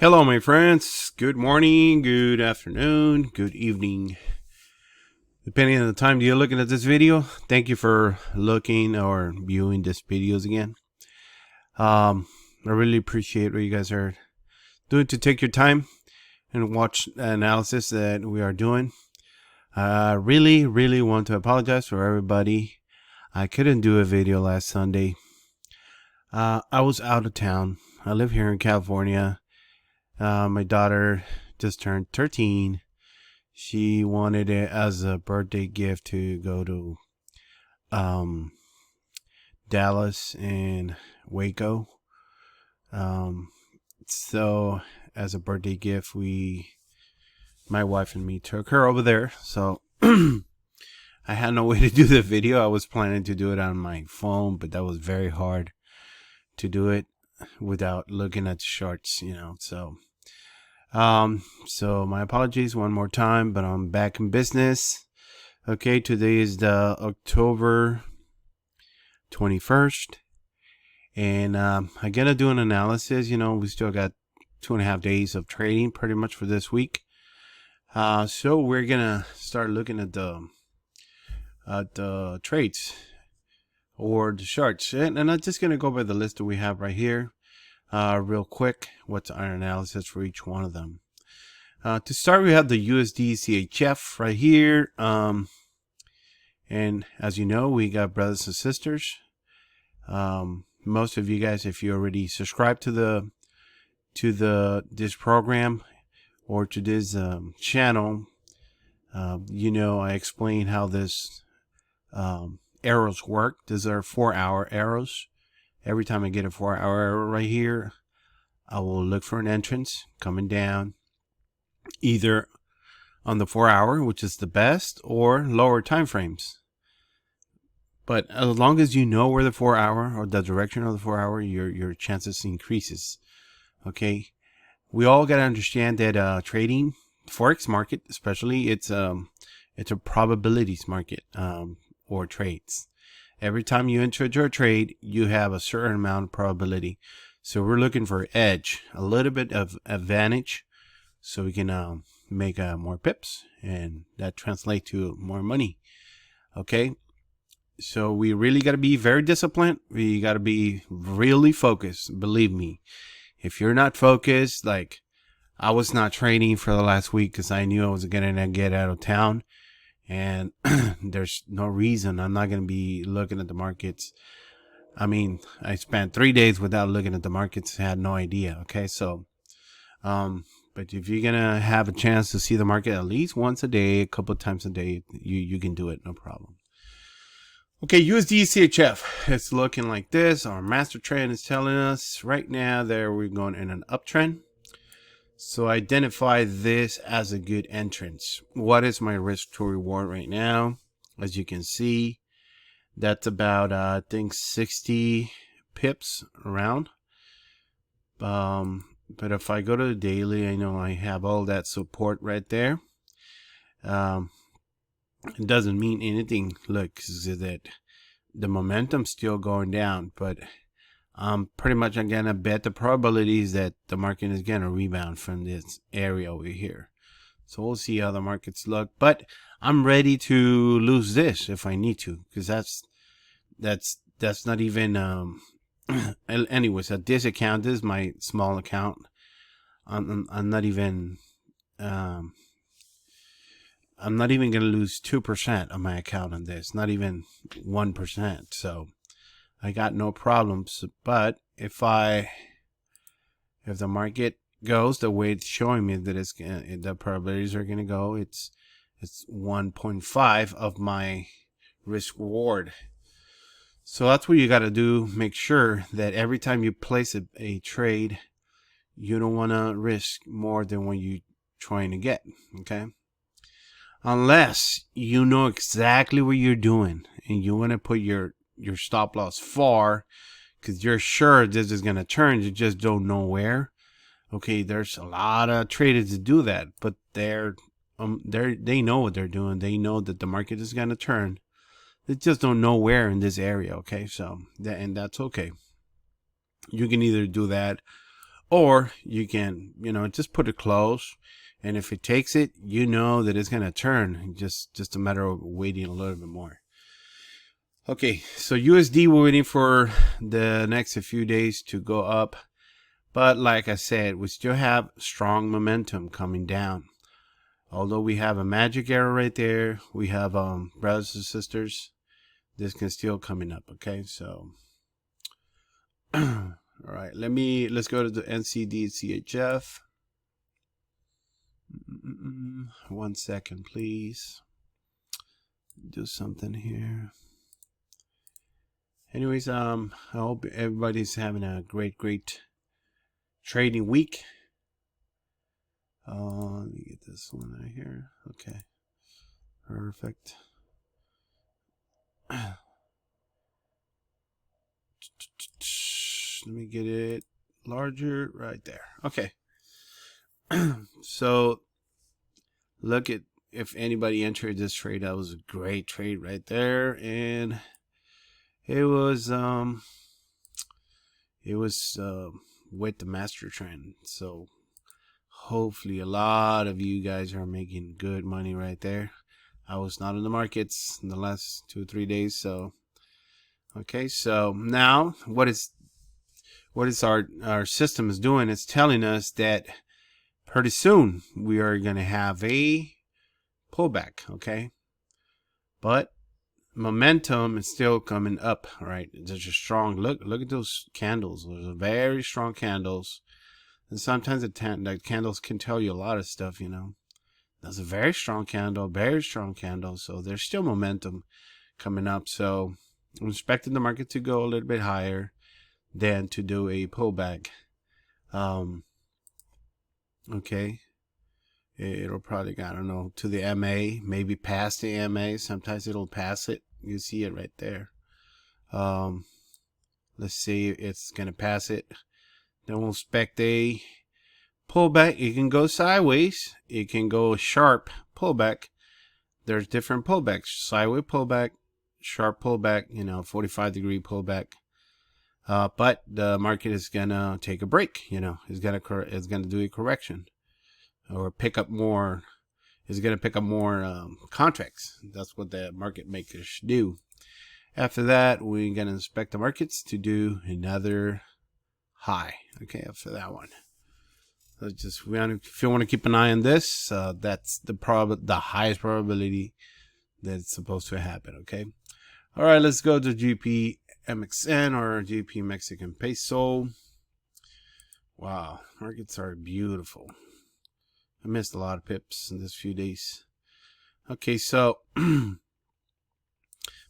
Hello, my friends. Good morning, good afternoon, good evening. Depending on the time you're looking at this video, thank you for looking or viewing these videos again. I really appreciate what you guys are doing to take your time and watch the analysis that we are doing. I really want to apologize for everybody. I couldn't do a video last Sunday. I was out of town. I live here in California. My daughter just turned 13. She wanted it as a birthday gift to go to Dallas and Waco. So as a birthday gift, my wife and me took her over there. So I had no way to do the video. I was planning to do it on my phone, but that was very hard to do it without looking at the charts, so my apologies one more time, but I'm back in business. Okay, today is the October 21st, and I'm gonna do an analysis. We still got 2.5 days of trading pretty much for this week. So we're gonna start looking at the trades or the charts, and I'm just gonna go by the list that we have right here. Real quick, what's our analysis for each one of them? To start, we have the USDCHF right here. And as you know, we got brothers and sisters. Most of you guys, if you already subscribed to this program or to this channel, I explain how this arrows work. These are 4-hour arrows. Every time I get a 4-hour arrow right here, I will look for an entrance coming down either on the 4-hour, which is the best, or lower time frames. But as long as you know where the 4-hour or the direction of the 4-hour, your chances increases. Okay, we all got to understand that trading, forex market especially, it's a probabilities market or trades. Every time you enter a trade, you have a certain amount of probability. So we're looking for edge, a little bit of advantage, so we can make more pips, and that translates to more money. Okay, so we really got to be very disciplined. We got to be really focused. Believe me, if you're not focused, like I was not trading for the last week because I knew I was gonna get out of town. And there's no reason I'm not going to be looking at the markets. I mean, I spent 3 days without looking at the markets. I had no idea. Okay, so, but if you're going to have a chance to see the market at least once a day, a couple of times a day, you can do it, no problem. Okay, USDCHF, it's looking like this. Our master trend is telling us right now that we're going in an uptrend. So identify this as a good entrance. What is my risk to reward right now? As you can see, that's about I think 60 pips around. But if I go to the daily, I know I have all that support right there. It doesn't mean anything. Look, that the momentum's still going down, but pretty much I'm gonna bet the probabilities that the market is gonna rebound from this area over here. So we'll see how the markets look, but I'm ready to lose this if I need to, because that's not even anyways, at this account, this is my small account. I'm not even gonna lose 2% of my account on this, not even 1%. So I got no problems. But if the market goes the way it's showing me that the probabilities are gonna go, it's 1.5 of my risk reward. So that's what you got to do. Make sure that every time you place a trade, you don't want to risk more than what you're trying to get. Okay, unless you know exactly what you're doing and you want to put your stop loss far because you're sure this is going to turn, you just don't know where. Okay, there's a lot of traders that do that, but they know what they're doing. They know that the market is going to turn. They just don't know where in this area. Okay, so that's okay. You can either do that or you can, just put it close, and if it takes it, you know that it's going to turn. Just a matter of waiting a little bit more. Okay, so USD, we're waiting for the next few days to go up, but like I said, we still have strong momentum coming down. Although we have a magic arrow right there, we have brothers and sisters, this can still coming up. Okay, so all right, let's go to the USDCHF. 1 second, please. Do something here. Anyways, I hope everybody's having a great trading week. Let me get this one right here. Okay, perfect. Let me get it larger right there. Okay. So look at, if anybody entered this trade, that was a great trade right there, and it was with the master trend. So hopefully a lot of you guys are making good money right there. I was not in the markets in the last 2 or 3 days, so okay. So now what is our system is doing, it's telling us that pretty soon we are going to have a pullback. Okay, but momentum is still coming up. All right, there's a strong look at those candles. Those are very strong candles, and sometimes the candles can tell you a lot of stuff. That's a very strong candle, so there's still momentum coming up. So I'm expecting the market to go a little bit higher than to do a pullback. Okay, it'll probably, I don't know, to the MA, maybe past the MA. Sometimes it'll pass it. You see it right there. Let's see, it's gonna pass it. Then we'll expect a pullback. It can go sideways, it can go sharp pullback. There's different pullbacks: sideways pullback, sharp pullback, 45-degree pullback. But the market is gonna take a break. It's gonna do a correction, or pick up more. It's gonna pick up more contracts. That's what the market makers do. After that, we're gonna expect the markets to do another high. Okay, after that one. So if you want to keep an eye on this, that's the highest probability that it's supposed to happen. Okay. All right, let's go to GBPMXN, or GBP Mexican Peso. Wow, markets are beautiful. I missed a lot of pips in this few days. Okay, so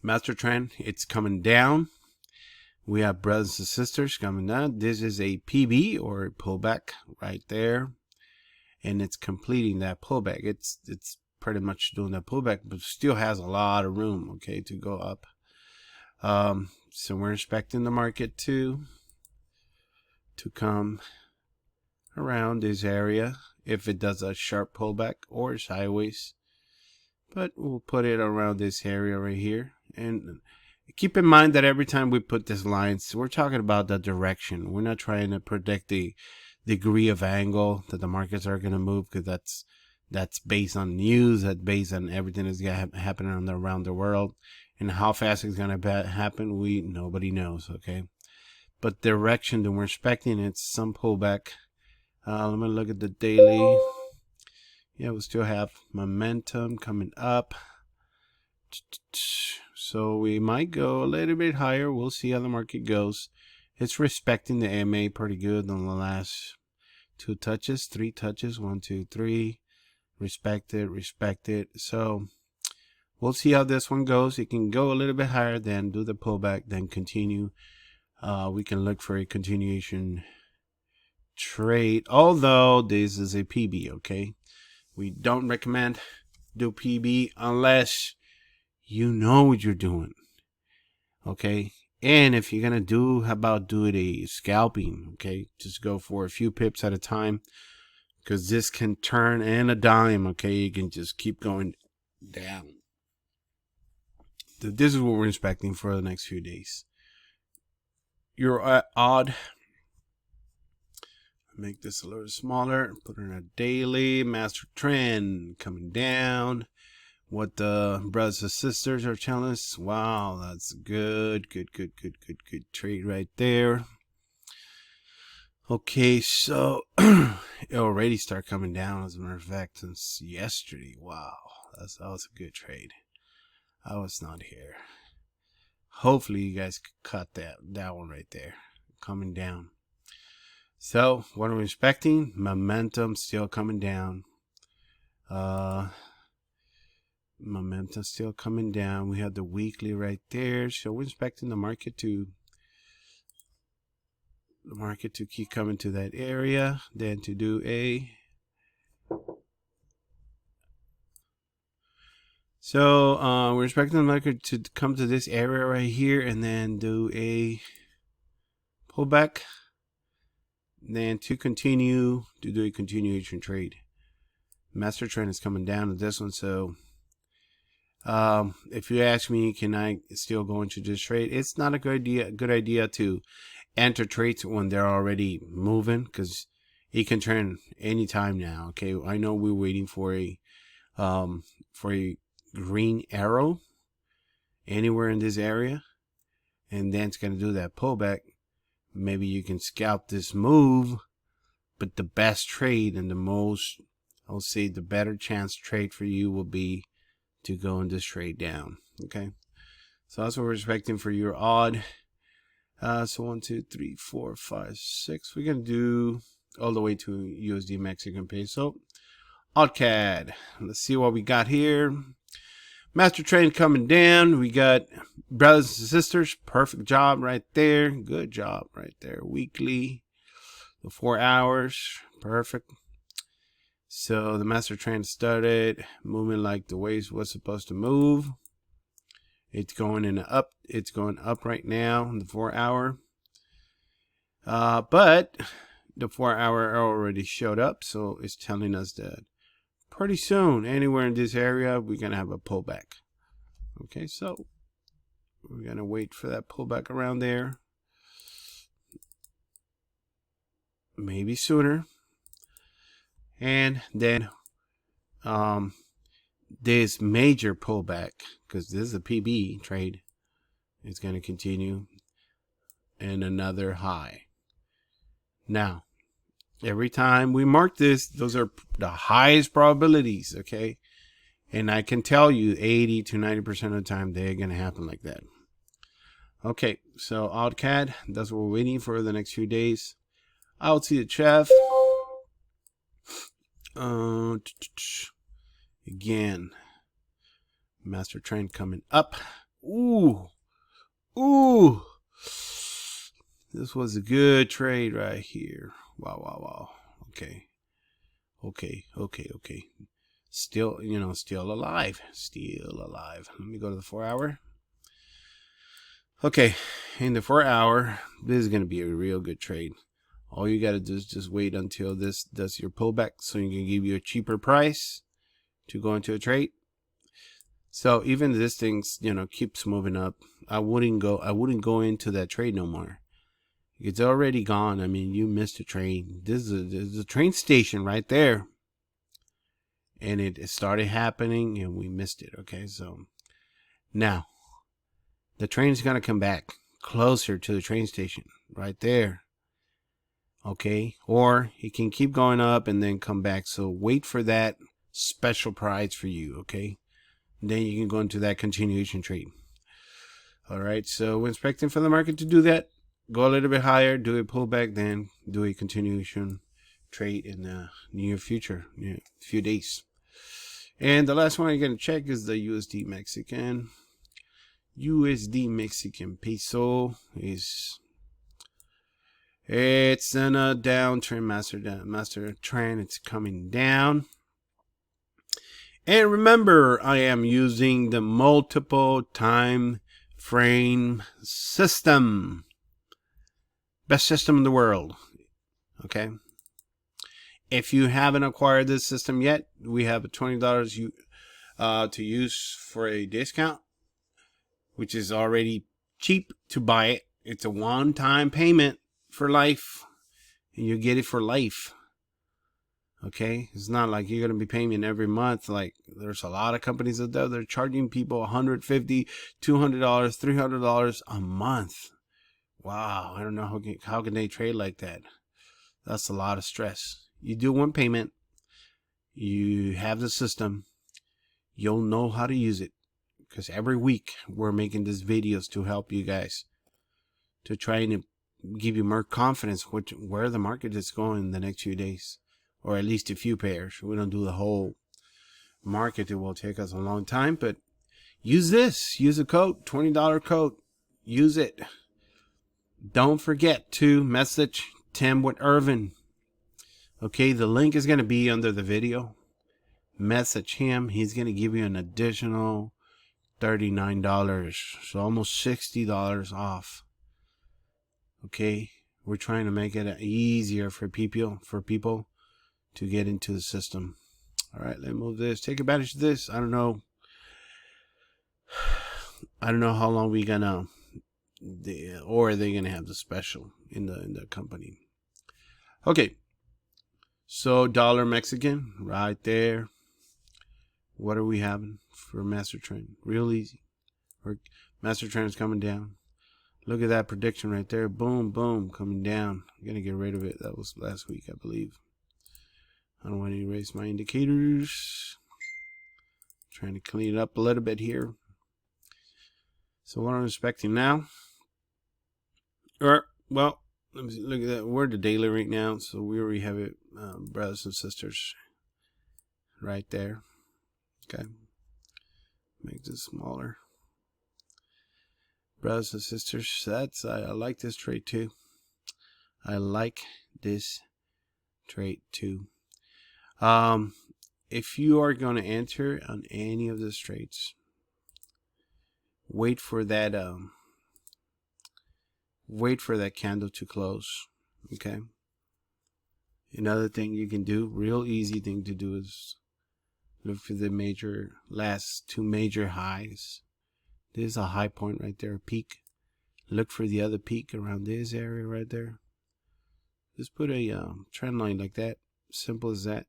master trend, it's coming down. We have brothers and sisters coming down. This is a PB, or a pullback right there, and it's completing that pullback. It's pretty much doing that pullback, but still has a lot of room, okay, to go up. So we're expecting the market to come around this area if it does a sharp pullback or sideways, but we'll put it around this area right here. And keep in mind that every time we put these lines, we're talking about the direction. We're not trying to predict the degree of angle that the markets are going to move, because that's based on news, that's based on everything that's happening around the world, and how fast it's going to happen, nobody knows. Okay, but direction that we're expecting, it's some pullback. Let me look at the daily. Yeah, we still have momentum coming up, so we might go a little bit higher. We'll see how the market goes. It's respecting the MA pretty good on the last 3 touches. 1, 2, 3. Respect it. So we'll see how this one goes. It can go a little bit higher, then do the pullback, then continue. We can look for a continuation trade, although this is a PB. Okay, we don't recommend do PB unless you know what you're doing. Okay, and if you're gonna do, how about do it a scalping? Okay, just go for a few pips at a time, because this can turn in a dime. Okay, you can just keep going down. This is what we're expecting for the next few days. You're odd. Make this a little smaller. Put it in a daily master trend coming down. What the brothers and sisters are telling us. Wow, that's good trade right there. Okay, so it already started coming down, as a matter of fact, since yesterday. Wow, that was a good trade. I was not here. Hopefully you guys caught that one right there, coming down. So what are we expecting? Momentum still coming down. Momentum still coming down. We have the weekly right there, so we're expecting the market to keep coming to that area, then to do a we're expecting the market to come to this area right here and then do a pullback, then to continue to do a continuation trade. Master trend is coming down to this one, so if you ask me, can I still go into this trade? It's not a good idea to enter trades when they're already moving, because it can turn anytime now. Okay, I know we're waiting for a green arrow anywhere in this area, and then it's going to do that pullback. Maybe you can scalp this move, but the best trade and the most, I'll say the better chance trade for you will be to go in this trade down. Okay, so that's what we're expecting for your odd. So 1, 2, 3, 4, 5, 6. We're gonna do all the way to USD Mexican peso. Odd CAD. Let's see what we got here. Master trend coming down. We got brothers and sisters. Perfect job right there. Good job right there. Weekly, the 4 hours. Perfect. So the master trend started moving like the way it was supposed to move. It's going up. It's going up right now in the 4 hour. But the 4 hour already showed up, so it's telling us that pretty soon, anywhere in this area, we're gonna have a pullback. Okay, so we're gonna wait for that pullback around there. Maybe sooner. And then this major pullback, because this is a PB trade, it's going to continue, and another high. Now, every time we mark this, those are the highest probabilities, okay? And I can tell you 80 to 90% of the time they're going to happen like that. Okay, so AutoCAD, that's what we're waiting for the next few days. USDCHF. Again, master trend coming up. Ooh, this was a good trade right here. Wow. Okay. Still, still alive. Let me go to the 4 hour. Okay, in the 4 hour, this is going to be a real good trade. All you got to do is just wait until this does your pullback, so you can give you a cheaper price to go into a trade. So even this thing, keeps moving up, I wouldn't go into that trade no more. It's already gone. I mean, you missed a train. This is a train station right there, and it started happening, and we missed it. Okay, so now the train is gonna come back closer to the train station right there. Okay, or it can keep going up and then come back. So wait for that special price for you. Okay, and then you can go into that continuation trade. All right, so we're expecting for the market to do that, go a little bit higher, do a pullback, then do a continuation trade in the near future, few days. And the last one you're going to check is the USD Mexican. USD Mexican peso it's in a downtrend, master trend. It's coming down. And remember, I am using the multiple time frame system. Best system in the world. Okay. If you haven't acquired this system yet, we have a $20 to use for a discount, which is already cheap to buy it. It's a one-time payment for life, and you get it for life. Okay, it's not like you're gonna be paying every month. Like there's a lot of companies out there, they're charging people $150, $200, $300 a month. Wow, I don't know how can they trade like that. That's a lot of stress. You do one payment, you have the system, you'll know how to use it, because every week we're making these videos to help you guys, to try and give you more confidence where the market is going in the next few days, or at least a few pairs. We don't do the whole market. It will take us a long time, but use this. Use a code, $20 code. Use it. Don't forget to message Tim with Irvin. Okay, the link is going to be under the video. Message him. He's going to give you an additional $39, so almost $60 off. Okay, we're trying to make it easier for people to get into the system. All right, let's move this. Take advantage of this. I don't know how long we gonna, or are they gonna have the special in the company? Okay, so dollar Mexican right there. What are we having for master trend? Real easy. Master trend is coming down. Look at that prediction right there. Boom, boom, coming down. I'm gonna get rid of it. That was last week, I believe. I don't want to erase my indicators. Trying to clean it up a little bit here. So what I'm expecting now, well, let me see, look at that. We're the daily right now, so we already have it, brothers and sisters, right there. Okay, make this smaller. Brothers and sisters, that's I like this trade too. I like this trade too. If you are going to enter on any of these trades, wait for that candle to close. Okay, another thing you can do, real easy thing to do, is look for the last two major highs. There's a high point right there, a peak. Look for the other peak around this area right there. Just put a trend line like that. Simple as that.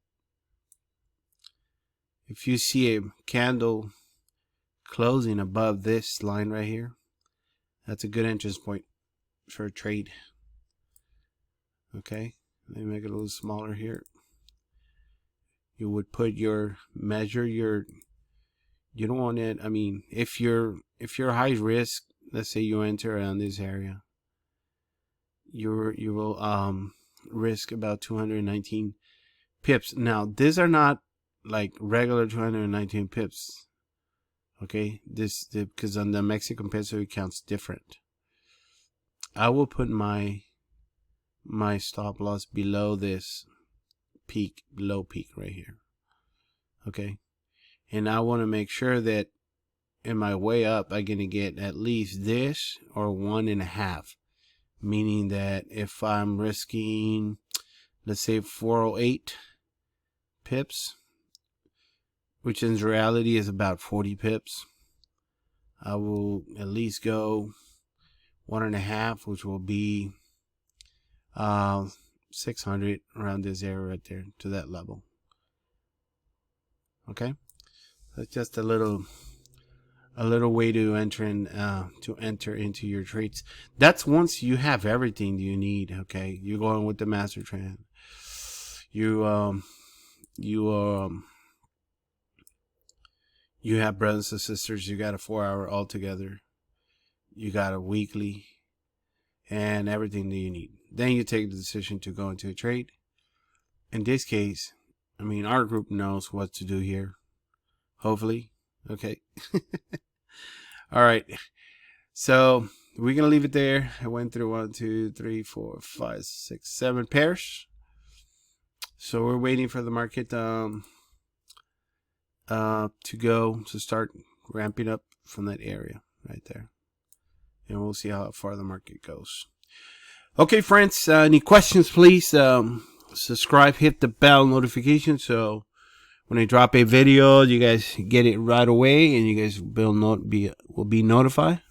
If you see a candle closing above this line right here, that's a good entrance point for a trade. Okay, let me make it a little smaller here. You would put you don't want it. I mean, if you're high risk, let's say you enter around this area, you will risk about 219 pips. Now these are not like regular 219 pips. Okay, because on the Mexican peso it counts different. I will put my stop loss below this peak, low peak right here. Okay, and I want to make sure that in my way up I'm gonna get at least this or 1.5, meaning that if I'm risking, let's say 408 pips, which in reality is about 40 pips, I will at least go 1.5, which will be 600, around this area right there, to that level. Okay, that's just a little way to enter into your trades. That's once you have everything you need. Okay, you're going with the master trend. You have brothers and sisters. You got a 4-hour altogether. You got a weekly, and everything that you need. Then you take the decision to go into a trade. In this case, I mean, our group knows what to do here. Hopefully. Okay. All right. So we're going to leave it there. I went through 1, 2, 3, 4, 5, 6, 7 pairs. So we're waiting for the market to start ramping up from that area right there. And we'll see how far the market goes. Okay, friends, any questions, please subscribe, hit the bell notification, so when I drop a video, you guys get it right away, and you guys will be notified.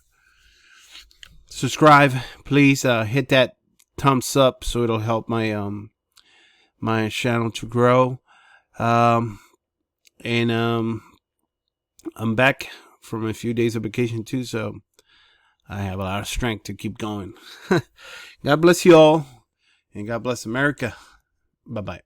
Subscribe, please. Hit that thumbs up so it'll help my my channel to grow. I'm back from a few days of vacation too, so I have a lot of strength to keep going. God bless you all, and God bless America. Bye-bye.